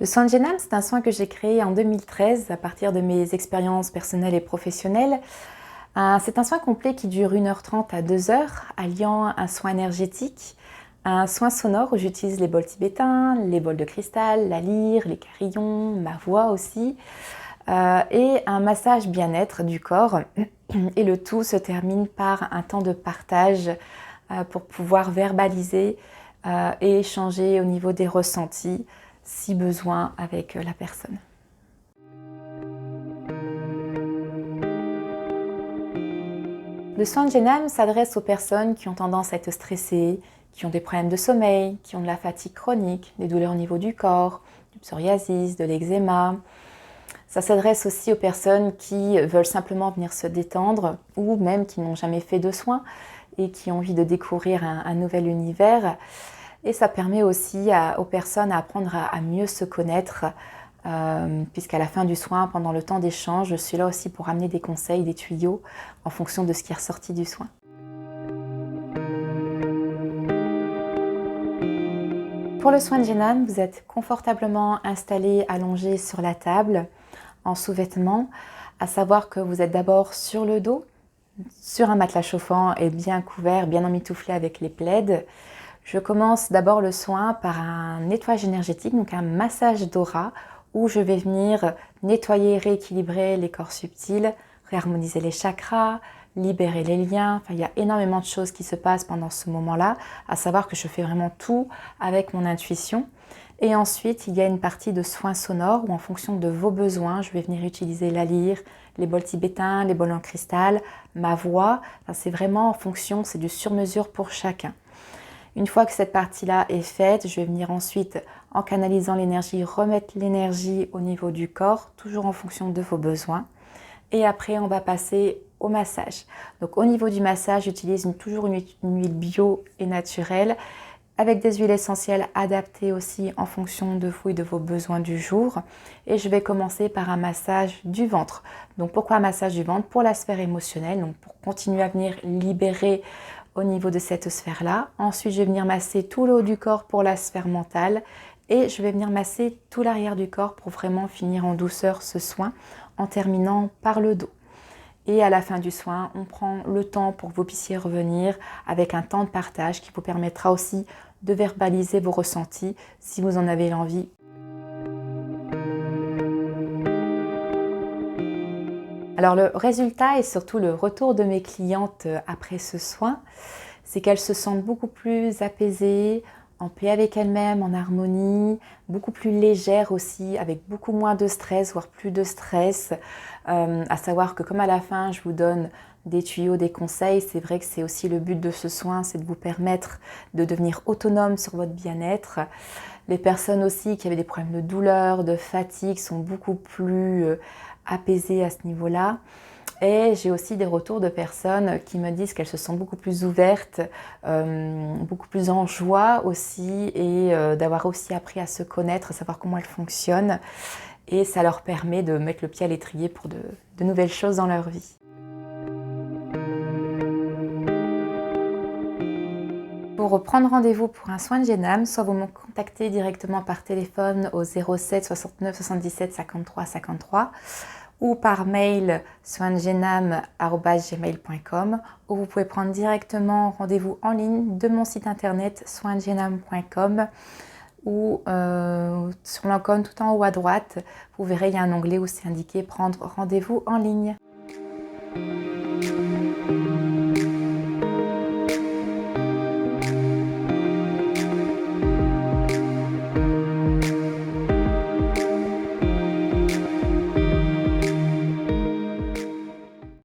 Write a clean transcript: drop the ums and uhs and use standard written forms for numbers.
Le soin de Genam, c'est un soin que j'ai créé en 2013 à partir de mes expériences personnelles et professionnelles. C'est un soin complet qui dure 1h30 à 2h, alliant un soin énergétique, un soin sonore où j'utilise les bols tibétains, les bols de cristal, la lyre, les carillons, ma voix aussi, et un massage bien-être du corps. Et le tout se termine par un temps de partage pour pouvoir verbaliser et échanger au niveau des ressentis, si besoin, avec la personne. Le soin de Genam s'adresse aux personnes qui ont tendance à être stressées, qui ont des problèmes de sommeil, qui ont de la fatigue chronique, des douleurs au niveau du corps, du psoriasis, de l'eczéma. Ça s'adresse aussi aux personnes qui veulent simplement venir se détendre ou même qui n'ont jamais fait de soins et qui ont envie de découvrir un nouvel univers. Et ça permet aussi aux personnes à apprendre à mieux se connaître, puisqu'à la fin du soin, pendant le temps d'échange, je suis là aussi pour amener des conseils, des tuyaux en fonction de ce qui est ressorti du soin. Pour le soin de Genam, vous êtes confortablement installé, allongé sur la table, en sous-vêtements, à savoir que vous êtes d'abord sur le dos, sur un matelas chauffant et bien couvert, bien emmitouflé avec les plaids. Je commence d'abord le soin par un nettoyage énergétique, donc un massage d'aura, où je vais venir nettoyer, rééquilibrer les corps subtils, réharmoniser les chakras, libérer les liens. Enfin, il y a énormément de choses qui se passent pendant ce moment-là, à savoir que je fais vraiment tout avec mon intuition. Et ensuite, il y a une partie de soins sonores où en fonction de vos besoins, je vais venir utiliser la lyre, les bols tibétains, les bols en cristal, ma voix. Enfin, c'est vraiment en fonction, c'est du sur-mesure pour chacun. Une fois que cette partie-là est faite, je vais venir ensuite, en canalisant l'énergie, remettre l'énergie au niveau du corps, toujours en fonction de vos besoins. Et après, on va passer au massage. Donc au niveau du massage, j'utilise toujours une huile bio et naturelle, avec des huiles essentielles adaptées aussi en fonction de vous et de vos besoins du jour. Et je vais commencer par un massage du ventre. Donc pourquoi un massage du ventre? Pour la sphère émotionnelle, donc pour continuer à venir libérer au niveau de cette sphère-là. Ensuite, je vais venir masser tout le haut du corps pour la sphère mentale. Et je vais venir masser tout l'arrière du corps pour vraiment finir en douceur ce soin, en terminant par le dos. Et à la fin du soin, on prend le temps pour que vous puissiez revenir avec un temps de partage qui vous permettra aussi de verbaliser vos ressentis si vous en avez l'envie. Alors le résultat et surtout le retour de mes clientes après ce soin, c'est qu'elles se sentent beaucoup plus apaisées, en paix avec elles-mêmes, en harmonie, beaucoup plus légères aussi, avec beaucoup moins de stress, voire plus de stress. À savoir que comme à la fin, je vous donne des tuyaux, des conseils, c'est vrai que c'est aussi le but de ce soin, c'est de vous permettre de devenir autonome sur votre bien-être. Les personnes aussi qui avaient des problèmes de douleur, de fatigue sont beaucoup plus apaisées à ce niveau-là. Et j'ai aussi des retours de personnes qui me disent qu'elles se sentent beaucoup plus ouvertes, beaucoup plus en joie aussi, et d'avoir aussi appris à se connaître, à savoir comment elles fonctionnent. Et ça leur permet de mettre le pied à l'étrier pour de nouvelles choses dans leur vie. Pour prendre rendez-vous pour un soin de Genam, soit vous me contactez directement par téléphone au 07 69 77 53 53 ou par mail soindegenam@gmail.com, ou vous pouvez prendre directement rendez-vous en ligne de mon site internet soindegenam.com, ou sur l'icône tout en haut à droite, vous verrez il y a un onglet où c'est indiqué prendre rendez-vous en ligne.